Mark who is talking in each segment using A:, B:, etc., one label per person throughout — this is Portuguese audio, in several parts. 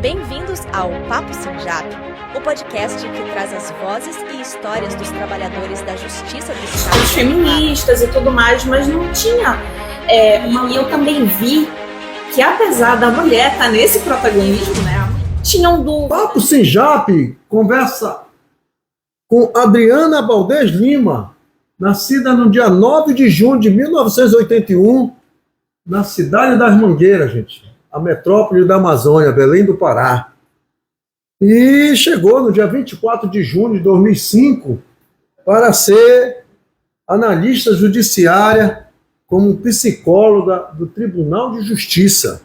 A: Bem-vindos ao Papo Sinjap, o podcast que traz as vozes e histórias dos trabalhadores da Justiça do Estado.
B: Os feministas e tudo mais, mas não tinha. E eu também vi que, apesar da mulher estar nesse protagonismo, né, tinham do...
C: Papo Sinjap conversa com Adriana Valdez Lima, nascida no dia 9 de junho de 1981, na cidade das Mangueiras, gente. A metrópole da Amazônia, Belém do Pará. E chegou no dia 24 de junho de 2005 para ser analista judiciária como psicóloga do Tribunal de Justiça.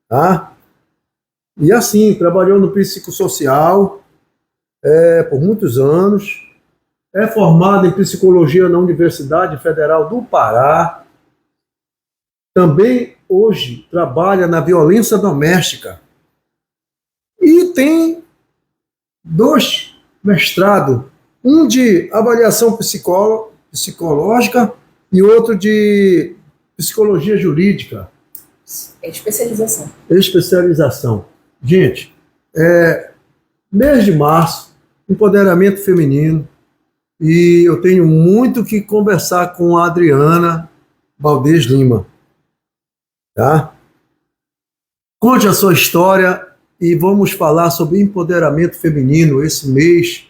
C: Tá? E assim, trabalhou no psicossocial por muitos anos. É formada em psicologia na Universidade Federal do Pará. Também hoje trabalha na violência doméstica e tem 2 mestrados, um de avaliação psicológica e outro de psicologia jurídica. Especialização. Gente, mês de março, empoderamento feminino, e eu tenho muito que conversar com a Adriana Valdez Lima. Tá? Conte a sua história e vamos falar sobre empoderamento feminino. Esse mês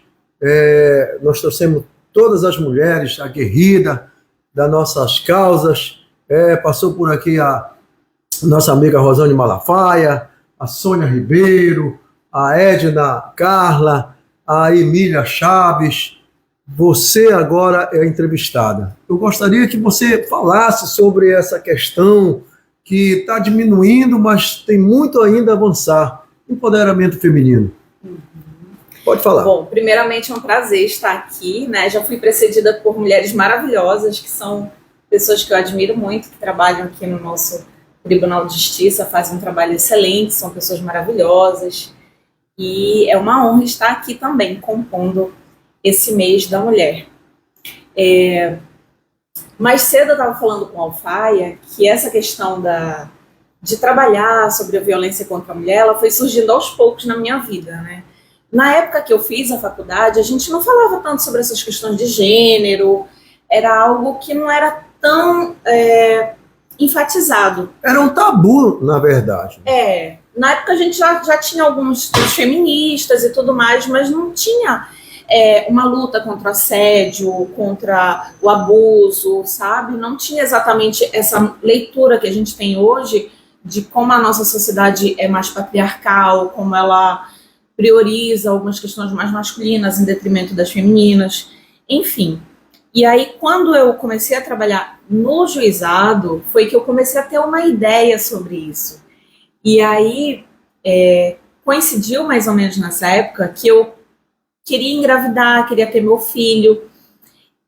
C: nós trouxemos todas as mulheres aguerridas das nossas causas. Passou por aqui a nossa amiga Rosane Malafaia, a Sônia Ribeiro, a Edna Carla, a Emília Chaves. Você agora é entrevistada. Eu gostaria que você falasse sobre essa questão que está diminuindo, mas tem muito ainda a avançar. Empoderamento feminino. Pode falar.
B: Bom, primeiramente é um prazer estar aqui, né? Já fui precedida por mulheres maravilhosas, que são pessoas que eu admiro muito, que trabalham aqui no nosso Tribunal de Justiça, fazem um trabalho excelente, são pessoas maravilhosas. E é uma honra estar aqui também, compondo esse mês da mulher. Mais cedo eu estava falando com a Alfaia que essa questão de trabalhar sobre a violência contra a mulher, ela foi surgindo aos poucos na minha vida, né? Na época que eu fiz a faculdade, a gente não falava tanto sobre essas questões de gênero, era algo que não era tão enfatizado.
C: Era um tabu, na verdade.
B: Na época a gente já tinha alguns feministas e tudo mais, mas não tinha... uma luta contra o assédio, contra o abuso, sabe? Não tinha exatamente essa leitura que a gente tem hoje de como a nossa sociedade é mais patriarcal, como ela prioriza algumas questões mais masculinas em detrimento das femininas, enfim. E aí, quando eu comecei a trabalhar no juizado, foi que eu comecei a ter uma ideia sobre isso. E aí, coincidiu mais ou menos nessa época que eu queria engravidar, queria ter meu filho.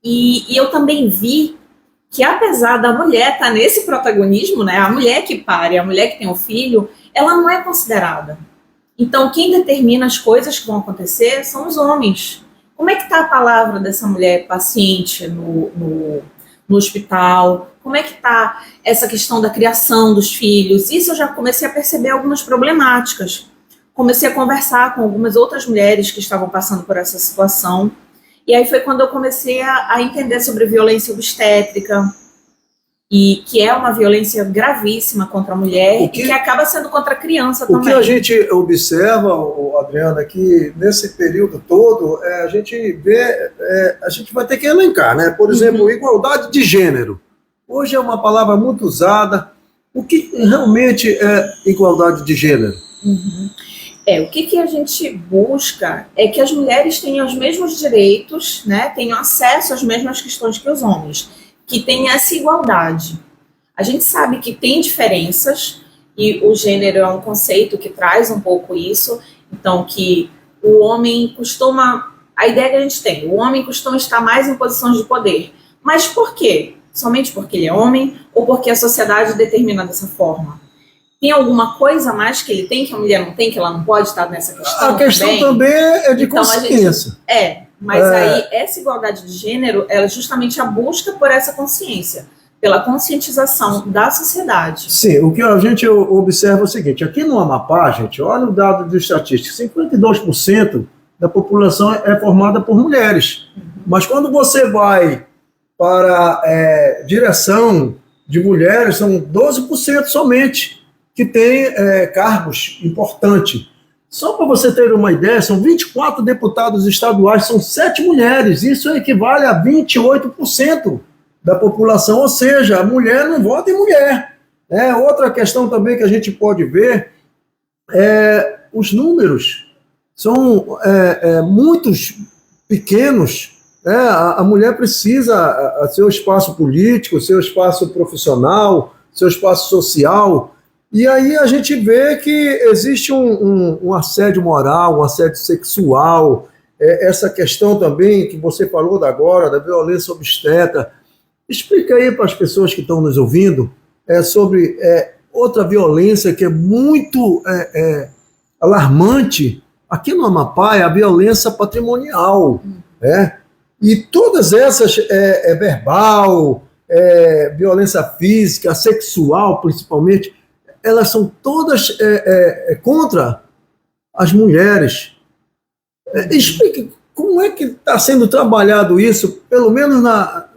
B: E eu também vi que, apesar da mulher estar nesse protagonismo, né, a mulher que pare, a mulher que tem o filho, ela não é considerada. Então, quem determina as coisas que vão acontecer são os homens. Como é que está a palavra dessa mulher paciente no hospital? Como é que está essa questão da criação dos filhos? Isso eu já comecei a perceber algumas problemáticas. Comecei a conversar com algumas outras mulheres que estavam passando por essa situação. E aí foi quando eu comecei a entender sobre violência obstétrica, e que é uma violência gravíssima contra a mulher e que acaba sendo contra a criança também.
C: O que a gente observa, Adriana, que nesse período todo, a gente vê, a gente vai ter que elencar, né? Por exemplo, igualdade de gênero. Hoje é uma palavra muito usada. O que realmente é igualdade de gênero?
B: O que a gente busca é que as mulheres tenham os mesmos direitos, né, tenham acesso às mesmas questões que os homens, que tenham essa igualdade. A gente sabe que tem diferenças, e o gênero é um conceito que traz um pouco isso, então que o homem costuma... A ideia que a gente tem, o homem costuma estar mais em posições de poder. Mas por quê? Somente porque ele é homem ou porque a sociedade determina dessa forma? Tem alguma coisa a mais que ele tem, que a mulher não tem, que ela não pode estar nessa questão?
C: A questão também é de
B: então,
C: consciência.
B: Mas aí essa igualdade de gênero, ela é justamente a busca por essa consciência, pela conscientização da sociedade.
C: Sim, o que a gente observa é o seguinte, aqui no Amapá, gente, olha o dado de estatística, 52% da população é formada por mulheres. Mas quando você vai para direção de mulheres, são 12% somente que tem cargos importantes. Só para você ter uma ideia, são 24 deputados estaduais, são 7 mulheres. Isso equivale a 28% da população, ou seja, a mulher não vota em mulher. Outra questão também que a gente pode ver os números são muitos pequenos. A mulher precisa seu espaço político, seu espaço profissional, seu espaço social. E aí a gente vê que existe um assédio moral, um assédio sexual, essa questão também que você falou agora, da violência obstétrica. Explica aí para as pessoas que estão nos ouvindo sobre outra violência que é muito alarmante. Aqui no Amapá é a violência patrimonial. E todas essas, verbal, violência física, sexual principalmente, elas são todas contra as mulheres. Explique como é que está sendo trabalhado isso, pelo menos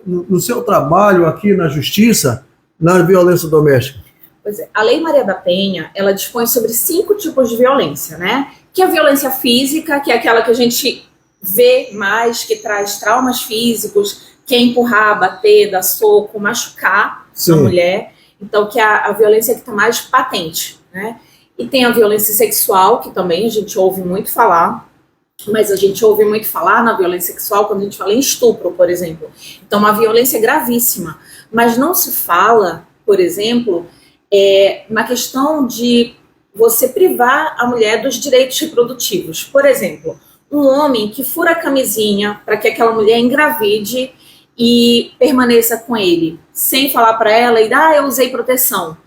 C: no seu trabalho aqui na Justiça, na violência doméstica.
B: Pois é, a Lei Maria da Penha, ela dispõe sobre 5 tipos de violência, né? Que é a violência física, que é aquela que a gente vê mais, que traz traumas físicos, que é empurrar, bater, dar soco, machucar a mulher. Então, que é a violência que está mais patente, né? E tem a violência sexual, que também a gente ouve muito falar, mas a gente ouve muito falar na violência sexual quando a gente fala em estupro, por exemplo. Então, uma violência gravíssima. Mas não se fala, por exemplo, na questão de você privar a mulher dos direitos reprodutivos. Por exemplo, um homem que fura a camisinha para que aquela mulher engravide e permaneça com ele, sem falar para ela, eu usei proteção.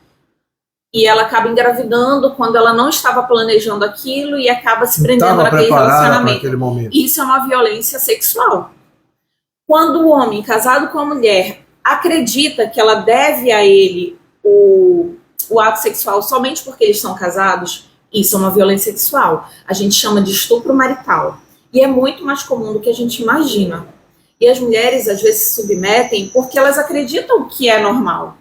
B: E ela acaba engravidando quando ela não estava planejando aquilo e acaba se prendendo naquele relacionamento. Isso é uma violência sexual. Quando o homem casado com a mulher acredita que ela deve a ele o ato sexual somente porque eles são casados, isso é uma violência sexual. A gente chama de estupro marital. E é muito mais comum do que a gente imagina. E as mulheres, às vezes, se submetem porque elas acreditam que é normal.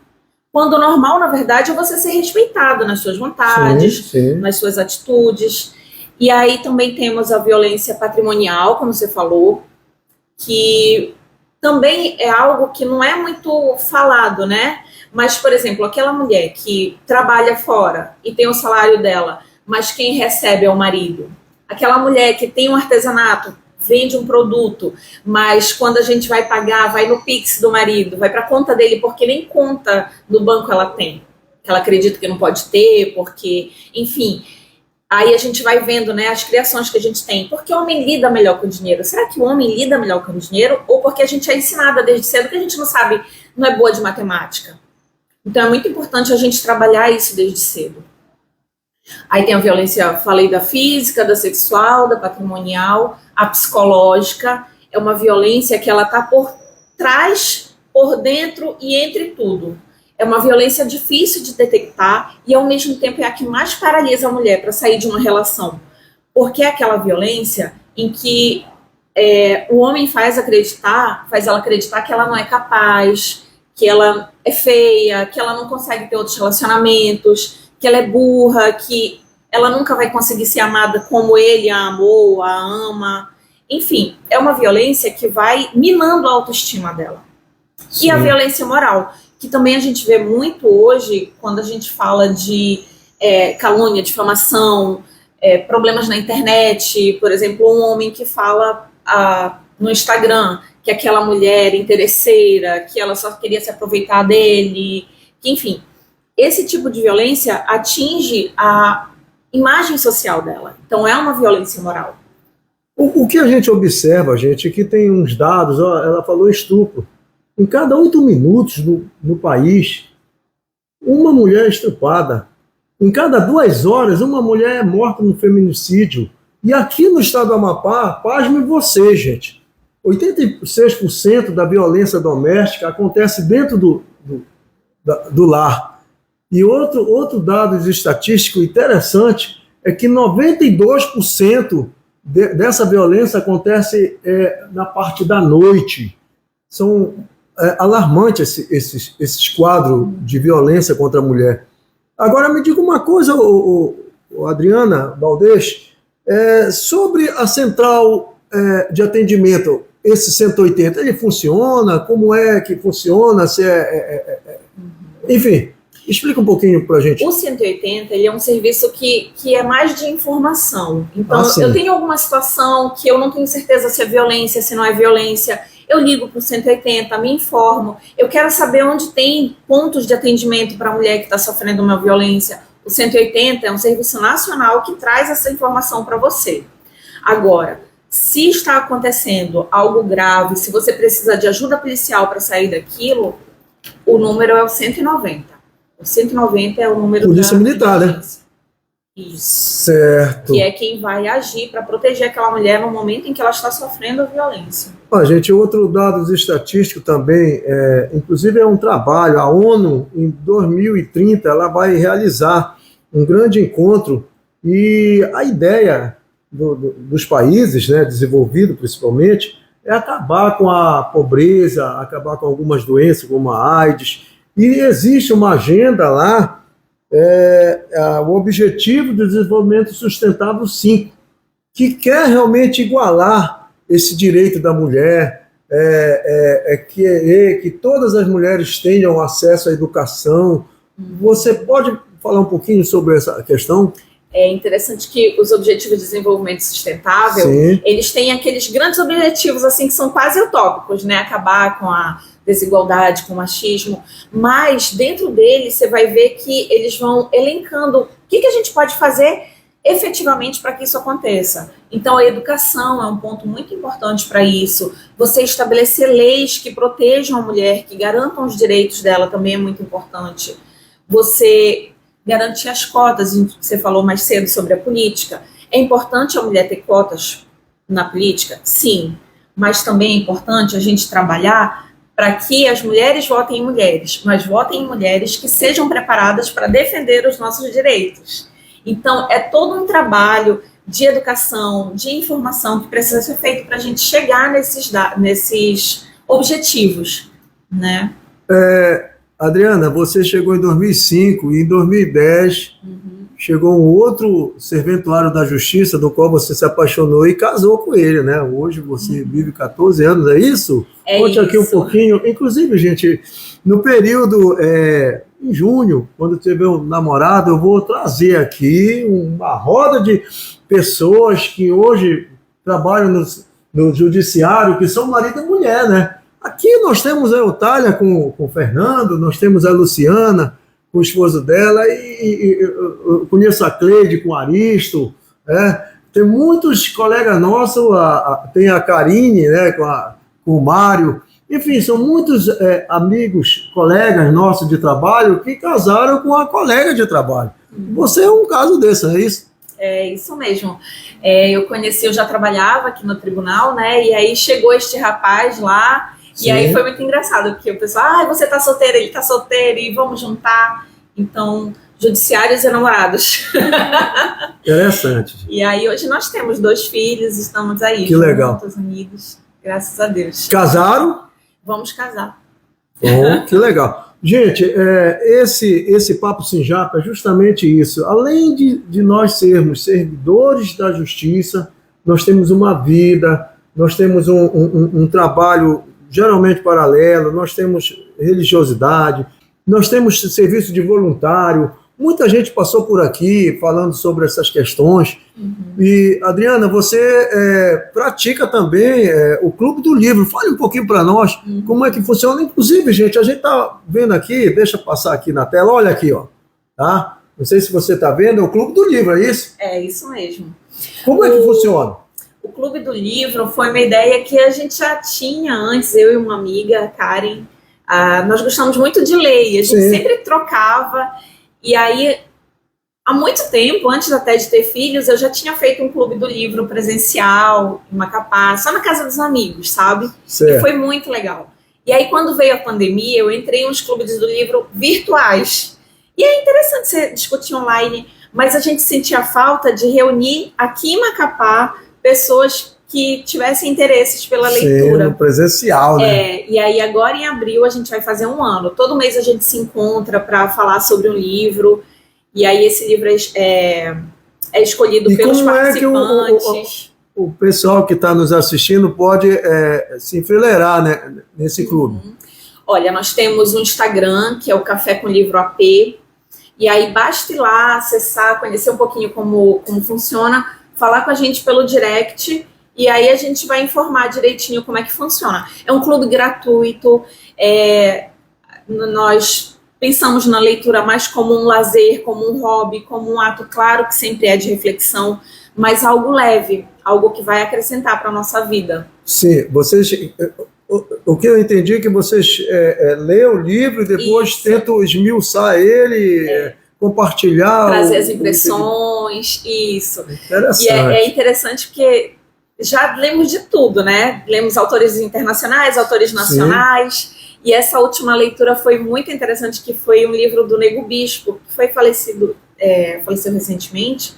B: Quando o normal, na verdade, é você ser respeitado nas suas vontades, nas suas atitudes. E aí também temos a violência patrimonial, como você falou, que também é algo que não é muito falado, né? Mas, por exemplo, aquela mulher que trabalha fora e tem o salário dela, mas quem recebe é o marido. Aquela mulher que tem um artesanato, vende um produto, mas quando a gente vai pagar, vai no Pix do marido, vai para a conta dele, porque nem conta do banco ela tem. Que ela acredita que não pode ter, porque, enfim. Aí a gente vai vendo, né, as criações que a gente tem. Porque o homem lida melhor com o dinheiro? Será que o homem lida melhor com o dinheiro? Ou porque a gente é ensinada desde cedo que a gente não sabe, não é boa de matemática? Então é muito importante a gente trabalhar isso desde cedo. Aí tem a violência, falei da física, da sexual, da patrimonial, a psicológica. É uma violência que ela está por trás, por dentro e entre tudo. É uma violência difícil de detectar e, ao mesmo tempo, é a que mais paralisa a mulher para sair de uma relação. Porque é aquela violência em que o homem faz ela acreditar que ela não é capaz, que ela é feia, que ela não consegue ter outros relacionamentos, que ela é burra, que ela nunca vai conseguir ser amada como ele a amou, a ama. Enfim, é uma violência que vai minando a autoestima dela. Sim. E a violência moral, que também a gente vê muito hoje quando a gente fala de calúnia, difamação, problemas na internet. Por exemplo, um homem que fala no Instagram que aquela mulher interesseira, que ela só queria se aproveitar dele, que, enfim. Esse tipo de violência atinge a imagem social dela. Então, é uma violência moral.
C: O que a gente observa, gente, é que tem uns dados, ela falou estupro. Em cada 8 minutos no país, uma mulher é estuprada. Em cada 2 horas, uma mulher é morta no feminicídio. E aqui no estado do Amapá, pasme você, gente, 86% da violência doméstica acontece dentro do lar. E outro dado estatístico interessante é que 92% dessa violência acontece na parte da noite. São alarmantes esses quadros de violência contra a mulher. Agora, me diga uma coisa, Adriana Valdez, sobre a central de atendimento, esse 180, ele funciona? Como é que funciona? Enfim, explica um pouquinho para a gente.
B: O 180, ele é um serviço que é mais de informação. Então, eu tenho alguma situação que eu não tenho certeza se é violência, se não é violência, eu ligo para o 180, me informo. Eu quero saber onde tem pontos de atendimento para a mulher que está sofrendo uma violência. O 180 é um serviço nacional que traz essa informação para você. Agora, se está acontecendo algo grave, se você precisa de ajuda policial para sair daquilo, o número é o 190. O 190 é o número
C: Polícia Militar, né?
B: Isso.
C: Certo.
B: Que é quem vai agir para proteger aquela mulher no momento em que ela está sofrendo violência.
C: Gente, outro dado estatístico também, inclusive é um trabalho, a ONU, em 2030, ela vai realizar um grande encontro e a ideia dos países, né, desenvolvidos principalmente, é acabar com a pobreza, acabar com algumas doenças como a AIDS, e existe uma agenda lá, o Objetivo de Desenvolvimento Sustentável 5, que quer realmente igualar esse direito da mulher, que todas as mulheres tenham acesso à educação. Você pode falar um pouquinho sobre essa questão?
B: É interessante que os Objetivos de Desenvolvimento Sustentável,
C: sim,
B: eles têm aqueles grandes objetivos assim que são quase utópicos, né? Acabar com a desigualdade, com o machismo, mas dentro deles você vai ver que eles vão elencando o que a gente pode fazer efetivamente para que isso aconteça. Então a educação é um ponto muito importante para isso. Você estabelecer leis que protejam a mulher, que garantam os direitos dela também é muito importante. Você garantir as cotas, você falou mais cedo sobre a política. É importante a mulher ter cotas na política? Sim, mas também é importante a gente trabalhar para que as mulheres votem em mulheres, mas votem em mulheres que sejam preparadas para defender os nossos direitos. Então, é todo um trabalho de educação, de informação que precisa ser feito para a gente chegar nesses objetivos, né?
C: Adriana, você chegou em 2005 e em 2010 chegou um outro serventuário da Justiça, do qual você se apaixonou e casou com ele, né? Hoje você vive 14 anos, é isso? Conte aqui um pouquinho. Inclusive, gente, no período, em junho, quando tiver um namorado, eu vou trazer aqui uma roda de pessoas que hoje trabalham no judiciário, que são marido e mulher, né? Aqui nós temos a Eutália com o Fernando, nós temos a Luciana com o esposo dela, e eu conheço a Cleide com o Aristo, tem muitos colegas nossos, tem a Karine, né, com o Mário, enfim, são muitos amigos, colegas nossos de trabalho que casaram com a colega de trabalho. Você é um caso desse, não é isso?
B: É isso mesmo. Eu já trabalhava aqui no tribunal, né, e aí chegou este rapaz lá. Sim. E aí foi muito engraçado, porque o pessoal, você tá solteira, ele tá solteiro, e vamos juntar. Então, judiciários e namorados.
C: Interessante.
B: E aí hoje nós temos 2 filhos, estamos aí.
C: Que legal.
B: Juntos, unidos, graças a Deus.
C: Casaram?
B: Vamos casar.
C: Oh, que legal. Gente, esse Papo Sem Japa é justamente isso. Além de nós sermos servidores da justiça, nós temos uma vida, nós temos um trabalho geralmente paralelo, nós temos religiosidade, nós temos serviço de voluntário. Muita gente passou por aqui falando sobre essas questões. E, Adriana, você pratica também o Clube do Livro. Fale um pouquinho para nós como é que funciona. Inclusive, gente, a gente está vendo aqui, deixa eu passar aqui na tela, olha aqui, ó, tá? Não sei se você está vendo, é o Clube do Livro, é isso?
B: É isso mesmo.
C: Como é que funciona?
B: O Clube do Livro foi uma ideia que a gente já tinha antes, eu e uma amiga, a Karen. Nós gostamos muito de ler, e a gente sempre trocava. E aí, há muito tempo, antes até de ter filhos, eu já tinha feito um Clube do Livro presencial, em Macapá, só na casa dos amigos, sabe?
C: Certo.
B: E foi muito legal. E aí, quando veio a pandemia, eu entrei em uns clubes do livro virtuais. E é interessante você discutir online, mas a gente sentia falta de reunir aqui em Macapá pessoas que tivessem interesses pela leitura.
C: No presencial, né?
B: E aí agora em abril a gente vai fazer 1 ano. Todo mês a gente se encontra para falar sobre um livro, e aí esse livro é escolhido pelos participantes.
C: O pessoal que está nos assistindo pode se enfileirar, né, nesse clube?
B: Olha, nós temos um Instagram, que é o Café com Livro AP, e aí basta ir lá, acessar, conhecer um pouquinho como funciona, falar com a gente pelo direct, e aí a gente vai informar direitinho como é que funciona. É um clube gratuito, nós pensamos na leitura mais como um lazer, como um hobby, como um ato, claro que sempre é de reflexão, mas algo leve, algo que vai acrescentar para a nossa vida.
C: Sim, vocês... O que eu entendi é que vocês lêem o livro e depois tentam esmiuçar ele, compartilhar...
B: Trazer as impressões, isso.
C: Interessante.
B: E é interessante porque já lemos de tudo, né? Lemos autores internacionais, autores nacionais, sim. E essa última leitura foi muito interessante, que foi um livro do Nego Bispo, que foi faleceu recentemente,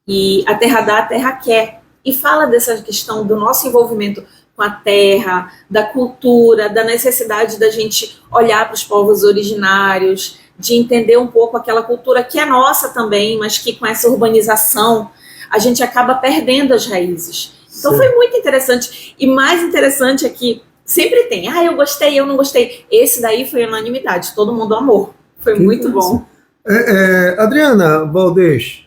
B: e A Terra Dá, a Terra Quer, e fala dessa questão do nosso envolvimento com a terra, da cultura, da necessidade da gente olhar para os povos originários, de entender um pouco aquela cultura que é nossa também, mas que com essa urbanização a gente acaba perdendo as raízes. Então foi muito interessante, e mais interessante é que sempre tem, eu gostei, eu não gostei. Esse daí foi unanimidade, todo mundo amou, foi muito bom.
C: Adriana Valdez,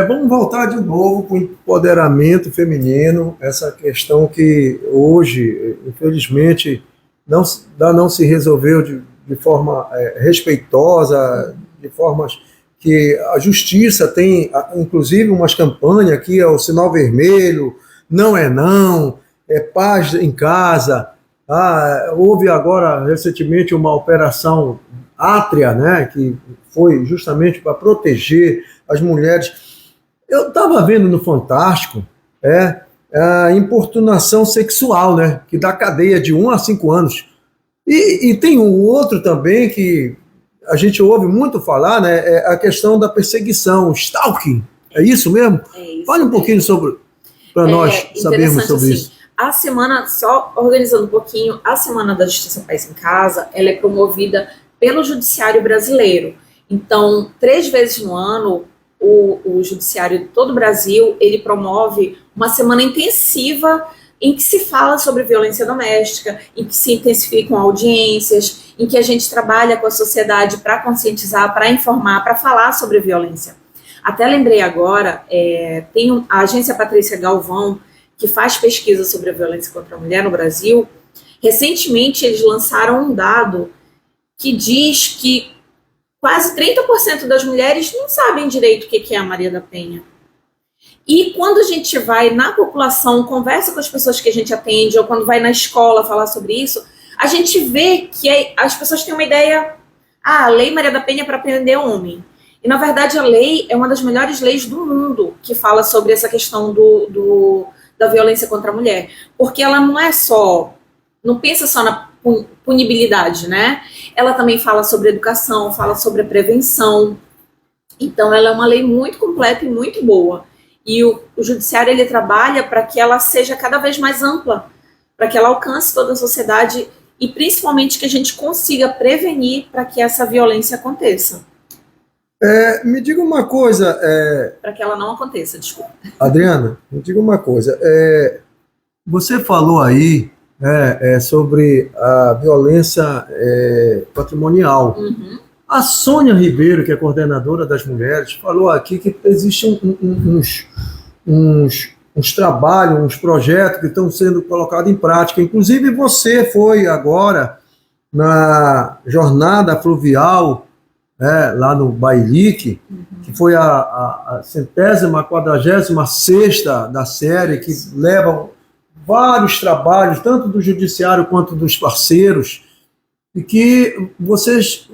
C: vamos voltar de novo para o empoderamento feminino, essa questão que hoje, infelizmente, não se resolveu de forma respeitosa, de formas que a justiça tem, inclusive, umas campanhas que é o sinal vermelho, não, é paz em casa. Houve agora, recentemente, uma operação Átria, né, que foi justamente para proteger as mulheres. Eu estava vendo no Fantástico a importunação sexual, né, que dá cadeia de 1 a 5 anos. E tem um outro também que a gente ouve muito falar, né, a questão da perseguição, stalking. É isso mesmo? Fale um pouquinho para nós sabermos sobre isso.
B: A semana, só organizando um pouquinho, a Semana da Justiça Paz em Casa, ela é promovida pelo Judiciário Brasileiro. Então, 3 vezes no ano, o Judiciário de todo o Brasil, ele promove uma semana intensiva em que se fala sobre violência doméstica, em que se intensificam audiências, em que a gente trabalha com a sociedade para conscientizar, para informar, para falar sobre violência. Até lembrei agora, tem a agência Patrícia Galvão, que faz pesquisa sobre a violência contra a mulher no Brasil. Recentemente, eles lançaram um dado que diz que quase 30% das mulheres não sabem direito o que é a Maria da Penha. E quando a gente vai na população, conversa com as pessoas que a gente atende, ou quando vai na escola falar sobre isso, a gente vê que as pessoas têm uma ideia, a Lei Maria da Penha é para prender homem. E, na verdade, a lei é uma das melhores leis do mundo que fala sobre essa questão da violência contra a mulher. Porque ela não pensa só na punibilidade, né? Ela também fala sobre educação, fala sobre a prevenção. Então, ela é uma lei muito completa e muito boa. E o judiciário, ele trabalha para que ela seja cada vez mais ampla, para que ela alcance toda a sociedade e, principalmente, que a gente consiga prevenir para que essa violência aconteça.
C: Me diga uma coisa...
B: Para que ela não aconteça, desculpa.
C: Adriana, me diga uma coisa. Você falou aí sobre a violência patrimonial. Uhum. A Sônia Ribeiro, que é coordenadora das mulheres, falou aqui que existem uns trabalhos, uns projetos que estão sendo colocados em prática. Inclusive, você foi agora na jornada fluvial, lá no Bailique, que foi a 146ª da série, que leva vários trabalhos, tanto do judiciário quanto dos parceiros, e que vocês...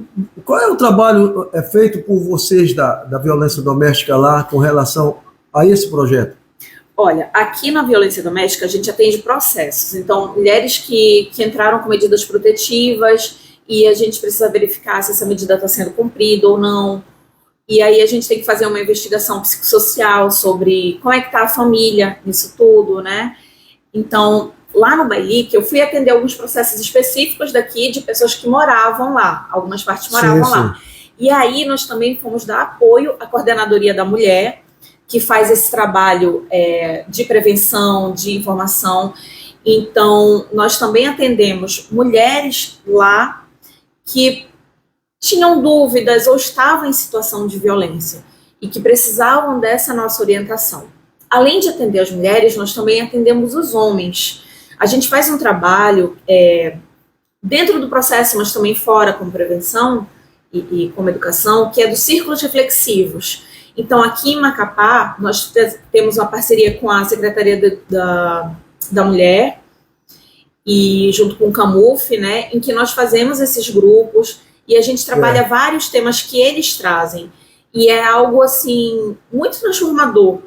C: Qual é o trabalho feito por vocês da violência doméstica lá com relação a esse projeto?
B: Olha, aqui na violência doméstica a gente atende processos. Então, mulheres que entraram com medidas protetivas e a gente precisa verificar se essa medida está sendo cumprida ou não. E aí a gente tem que fazer uma investigação psicossocial sobre como é que está a família nisso tudo, né? Então, lá no Bailique, eu fui atender alguns processos específicos daqui de pessoas que moravam lá. Algumas partes moravam lá. E aí nós também fomos dar apoio à Coordenadoria da Mulher, que faz esse trabalho de prevenção, de informação. Então, nós também atendemos mulheres lá que tinham dúvidas ou estavam em situação de violência e que precisavam dessa nossa orientação. Além de atender as mulheres, nós também atendemos os homens. A gente faz um trabalho dentro do processo, mas também fora, como prevenção e como educação, que é dos círculos reflexivos. Então, aqui em Macapá, nós temos uma parceria com a Secretaria da Mulher e junto com o Camuf, né, em que nós fazemos esses grupos e a gente trabalha vários temas que eles trazem. E é algo, assim, muito transformador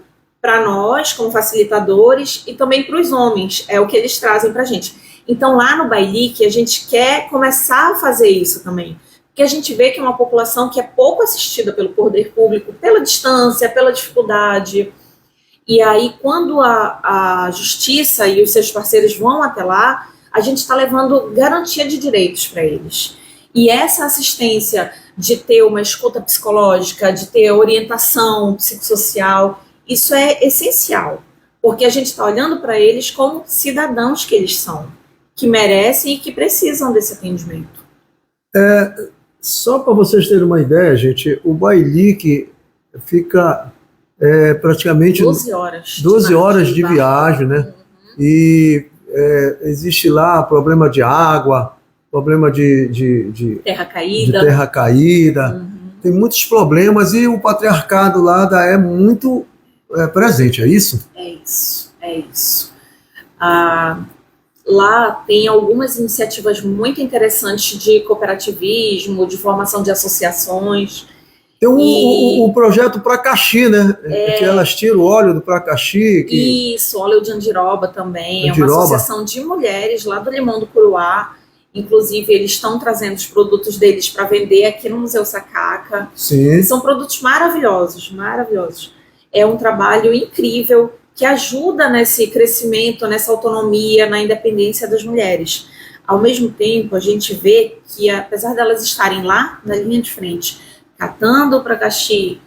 B: para nós, como facilitadores, e também para os homens, é o que eles trazem para a gente. Então, lá no Bailique, a gente quer começar a fazer isso também. Porque a gente vê que é uma população que é pouco assistida pelo poder público, pela distância, pela dificuldade. E aí, quando a justiça e os seus parceiros vão até lá, a gente está levando garantia de direitos para eles. E essa assistência de ter uma escuta psicológica, de ter orientação psicossocial, isso é essencial. Porque a gente está olhando para eles como cidadãos que eles são, que merecem e que precisam desse atendimento.
C: Só para vocês terem uma ideia, gente, o Bailique fica praticamente
B: 12 horas.
C: 12 horas de viagem, né? E existe lá problema de água, problema de terra caída. Tem muitos problemas e o patriarcado lá é muito presente, é isso?
B: É isso. Lá tem algumas iniciativas muito interessantes de cooperativismo, de formação de associações.
C: Tem o projeto Pracaxi, né? Que elas tiram o óleo do Pracaxi.
B: Isso, óleo de andiroba também. É uma associação de mulheres lá do Limão do Curuá. Inclusive, eles estão trazendo os produtos deles para vender aqui no Museu Sacaca.
C: Sim.
B: E são produtos maravilhosos, maravilhosos. É um trabalho incrível que ajuda nesse crescimento, nessa autonomia, na independência das mulheres. Ao mesmo tempo, a gente vê que, apesar delas estarem lá na linha de frente, catando o pracaxi,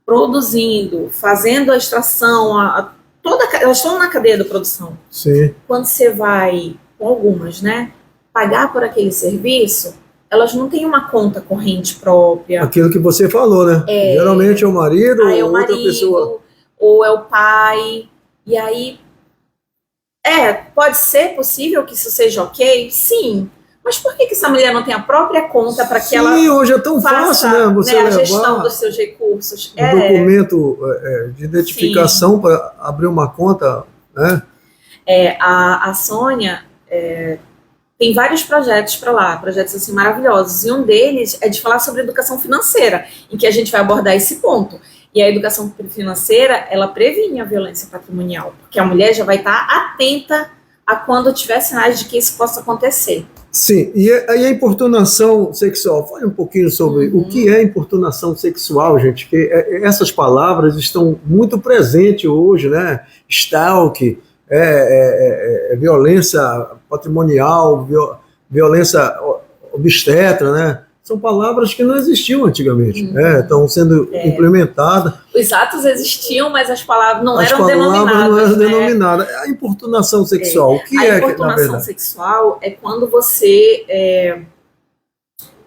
B: produzindo, fazendo a extração, elas estão na cadeia da produção.
C: Sim.
B: Quando você vai, com algumas, né, pagar por aquele serviço, elas não têm uma conta corrente própria.
C: Aquilo que você falou, né? Geralmente é o marido ou outra pessoa.
B: Ou é o pai. E aí, pode ser possível que isso seja ok? Sim. Mas por que essa mulher não tem a própria conta para que ela
C: hoje é tão
B: faça,
C: fácil, né? Você
B: a gestão dos seus recursos?
C: Documento de identificação para abrir uma conta, né?
B: A Sônia tem vários projetos para lá, projetos assim maravilhosos. E um deles é de falar sobre educação financeira, em que a gente vai abordar esse ponto. E a educação financeira, ela previne a violência patrimonial, porque a mulher já vai estar atenta a quando tiver sinais de que isso possa acontecer.
C: Sim, e a importunação sexual, fale um pouquinho sobre o que é importunação sexual, gente, que essas palavras estão muito presentes hoje, né? Stalk, violência patrimonial, violência obstetra, né? São palavras que não existiam antigamente, estão sendo implementadas.
B: Os atos existiam, mas as palavras não eram denominadas.
C: A importunação sexual, o que
B: a importunação sexual é quando você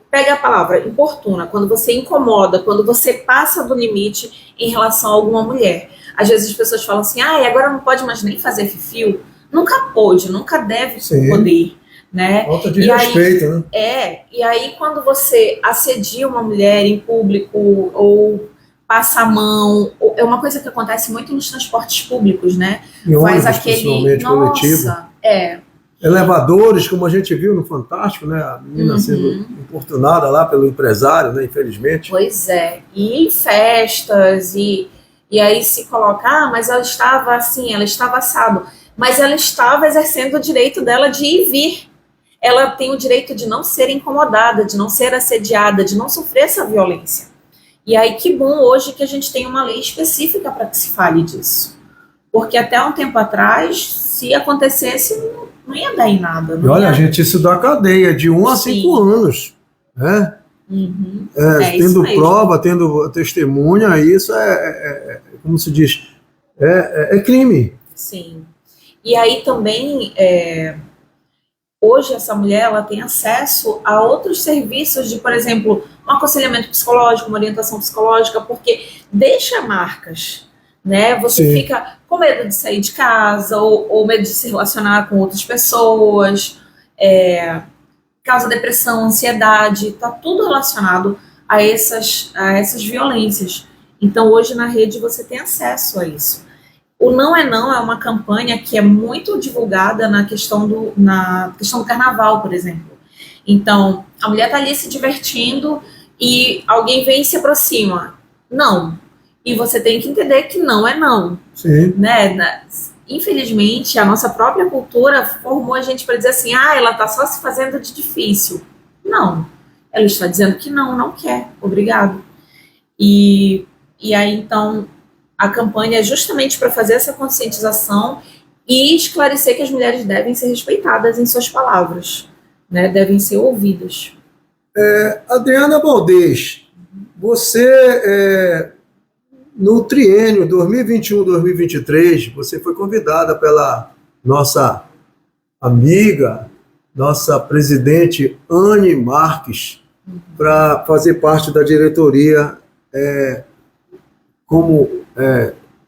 B: pega a palavra importuna, quando você incomoda, quando você passa do limite em relação a alguma mulher. Às vezes as pessoas falam assim, agora não pode mais nem fazer fifio. Nunca pôde, nunca deve poder. Né?
C: Falta de respeito, né?
B: E aí quando você assedia uma mulher em público ou passa a mão, é uma coisa que acontece muito nos transportes públicos, né?
C: Em ônibus, principalmente coletivo. Elevadores, como a gente viu no Fantástico, né? A menina sendo importunada lá pelo empresário, né? Infelizmente.
B: Pois é. E em festas, e E aí se coloca, mas ela estava assim, ela estava assado. Mas ela estava exercendo o direito dela de ir e vir. Ela tem o direito de não ser incomodada, de não ser assediada, de não sofrer essa violência. E aí que bom hoje que a gente tem uma lei específica para que se fale disso. Porque até um tempo atrás, se acontecesse, não ia dar em nada.
C: E olha, gente, isso dá cadeia de 1 a 5 anos. Né?
B: Uhum.
C: Tendo prova, tendo testemunha, isso como se diz, é crime.
B: Sim. E aí também, hoje essa mulher ela tem acesso a outros serviços de, por exemplo, um aconselhamento psicológico, uma orientação psicológica, porque deixa marcas, né? Você
C: Sim.
B: fica com medo de sair de casa ou medo de se relacionar com outras pessoas, causa depressão, ansiedade, está tudo relacionado a essas violências. Então hoje na rede você tem acesso a isso. O Não é Não é uma campanha que é muito divulgada na questão do carnaval, por exemplo. Então, a mulher está ali se divertindo e alguém vem e se aproxima. Não. E você tem que entender que não é não.
C: Sim.
B: Né? Infelizmente, a nossa própria cultura formou a gente para dizer assim, ela está só se fazendo de difícil. Não. Ela está dizendo que não quer. Obrigado. E aí, então, a campanha é justamente para fazer essa conscientização e esclarecer que as mulheres devem ser respeitadas em suas palavras, né? Devem ser ouvidas.
C: Adriana Valdez, você, no triênio 2021-2023, você foi convidada pela nossa amiga, nossa presidente Anne Marques, para fazer parte da diretoria como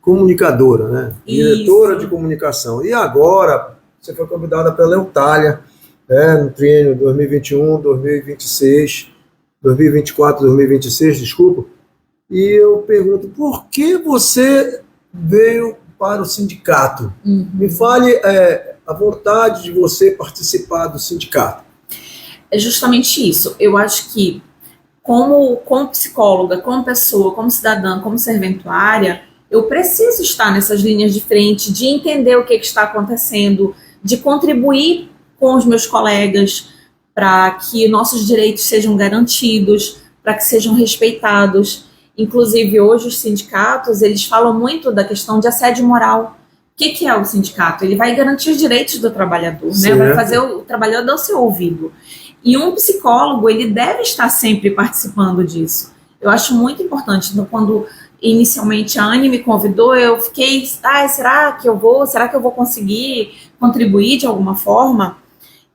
C: comunicadora, né? Diretora de comunicação. E agora você foi convidada pela Eutália, no triênio 2021-2026, 2024-2026, desculpa. E eu pergunto, por que você veio para o sindicato? Me fale a vontade de você participar do sindicato.
B: É justamente isso. Eu acho que como psicóloga, como pessoa, como cidadã, como serventuária, eu preciso estar nessas linhas de frente, de entender o que está acontecendo, de contribuir com os meus colegas para que nossos direitos sejam garantidos, para que sejam respeitados. Inclusive, hoje os sindicatos, eles falam muito da questão de assédio moral. O que é o sindicato? Ele vai garantir os direitos do trabalhador, né? Vai fazer o trabalhador ser ouvido. E um psicólogo, ele deve estar sempre participando disso. Eu acho muito importante. Então, quando inicialmente a Anne me convidou, eu fiquei, será que eu vou conseguir contribuir de alguma forma?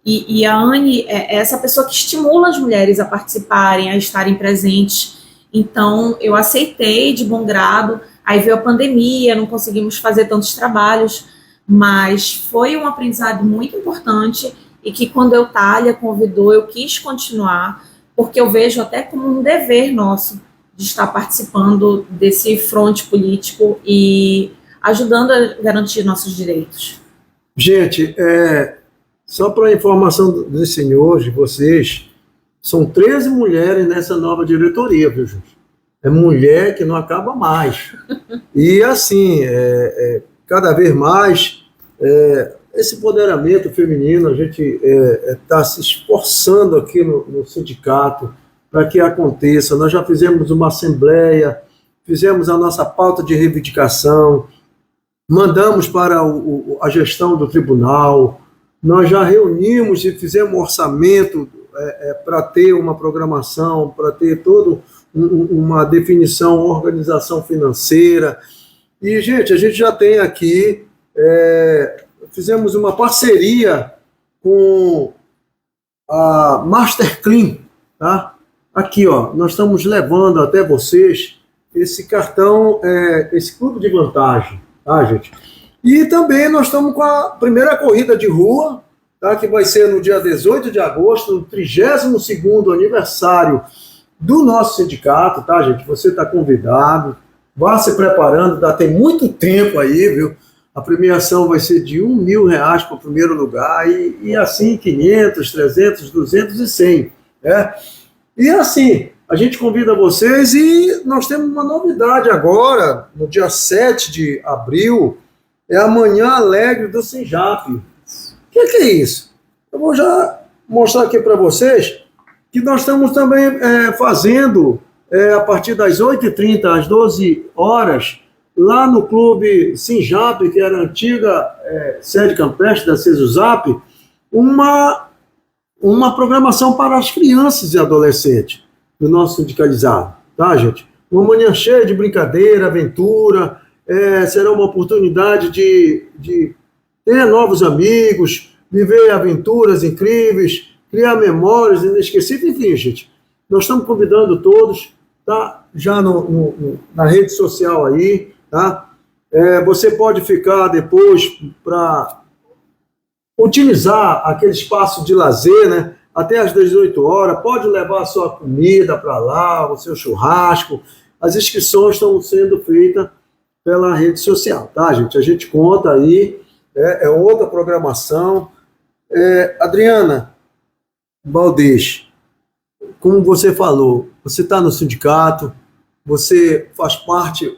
B: E a Anne é essa pessoa que estimula as mulheres a participarem, a estarem presentes. Então, eu aceitei de bom grado. Aí veio a pandemia, não conseguimos fazer tantos trabalhos, mas foi um aprendizado muito importante e que quando a Eutália convidou, eu quis continuar, porque eu vejo até como um dever nosso de estar participando desse fronte político e ajudando a garantir nossos direitos.
C: Gente, só para a informação dos senhores, de vocês, são 13 mulheres nessa nova diretoria, viu, gente? É mulher que não acaba mais. E assim, cada vez mais, esse empoderamento feminino, a gente está se esforçando aqui no sindicato para que aconteça. Nós já fizemos uma assembleia, fizemos a nossa pauta de reivindicação, mandamos para a gestão do tribunal, nós já reunimos e fizemos um orçamento para ter uma programação, para ter todo uma definição, uma organização financeira. E, gente, a gente já tem aqui, fizemos uma parceria com a Master Clean, tá? Aqui, ó, nós estamos levando até vocês esse cartão, esse clube de vantagem, tá, gente? E também nós estamos com a primeira corrida de rua, tá, que vai ser no dia 18 de agosto, no 32º aniversário do nosso sindicato, tá, gente? Você está convidado, vá se preparando, tem muito tempo aí, viu? A premiação vai ser de R$1.000 para o primeiro lugar, e assim 500, 300, 200 e 100, né? E assim, a gente convida vocês e nós temos uma novidade agora, no dia 7 de abril, é a Manhã Alegre do Sinjap. O que é isso? Eu vou já mostrar aqui para vocês que nós estamos também fazendo, a partir das 8h30 às 12 horas, lá no Clube Sinjap, que era a antiga sede campestre da CESUSAP, uma programação para as crianças e adolescentes do nosso sindicalizado, tá, gente? Uma manhã cheia de brincadeira, aventura, será uma oportunidade de ter novos amigos, viver aventuras incríveis, criar memórias inesquecíveis, enfim, gente. Nós estamos convidando todos, tá? Já na rede social aí, tá? Você pode ficar depois para utilizar aquele espaço de lazer, né? Até às 18 horas, pode levar a sua comida para lá, o seu churrasco. As inscrições estão sendo feitas pela rede social, tá, gente? A gente conta aí, é outra programação. Adriana Baldez, como você falou, você está no sindicato, você faz parte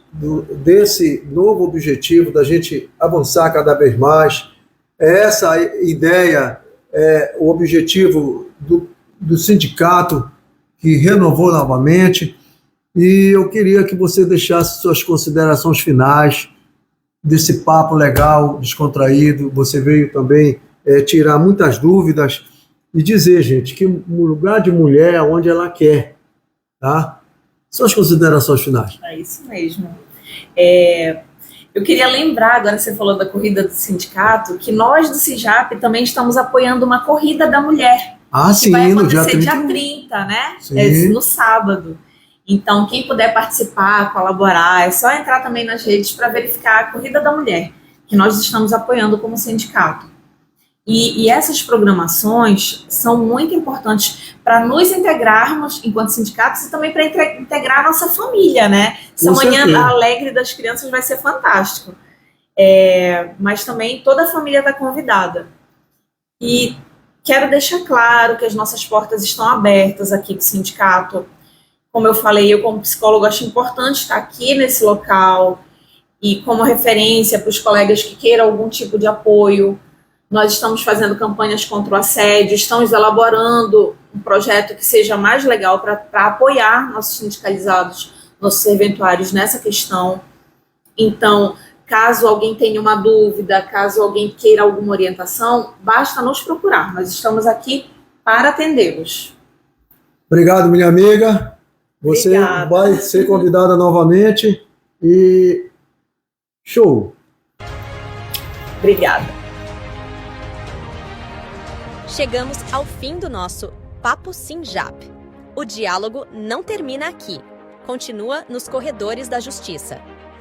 C: desse novo objetivo da gente avançar cada vez mais. Essa ideia o objetivo do sindicato, que renovou novamente, e eu queria que você deixasse suas considerações finais desse papo legal, descontraído. Você veio também tirar muitas dúvidas e dizer, gente, que o lugar de mulher é onde ela quer, tá? Suas considerações finais.
B: É isso mesmo. Eu queria lembrar, agora que você falou da corrida do sindicato, que nós do CIJAP também estamos apoiando uma corrida da mulher.
C: Sim,
B: que vai
C: no dia
B: acontecer
C: 30.
B: dia 30, né?
C: Sim.
B: No sábado. Então, quem puder participar, colaborar, é só entrar também nas redes para verificar a corrida da mulher, que nós estamos apoiando como sindicato. E essas programações são muito importantes para nos integrarmos enquanto sindicatos e também para integrar a nossa família, né? Essa manhã alegre das crianças vai ser fantástico. Mas também toda a família está convidada. E quero deixar claro que as nossas portas estão abertas aqui do sindicato. Como eu falei, eu como psicólogo acho importante estar aqui nesse local e como referência para os colegas que queiram algum tipo de apoio. Nós estamos fazendo campanhas contra o assédio, estamos elaborando um projeto que seja mais legal para apoiar nossos sindicalizados, nossos serventuários nessa questão. Então, caso alguém tenha uma dúvida, caso alguém queira alguma orientação, basta nos procurar. Nós estamos aqui para atendê-los.
C: Obrigado, minha amiga. Você
B: Obrigada.
C: Vai ser convidada novamente e show!
B: Obrigada.
A: Chegamos ao fim do nosso Papo Sinjap. O diálogo não termina aqui. Continua nos corredores da Justiça.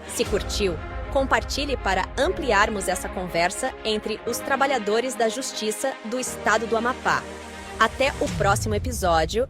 A: Se curtiu, compartilhe para ampliarmos essa conversa entre os trabalhadores da Justiça do Estado do Amapá. Até o próximo episódio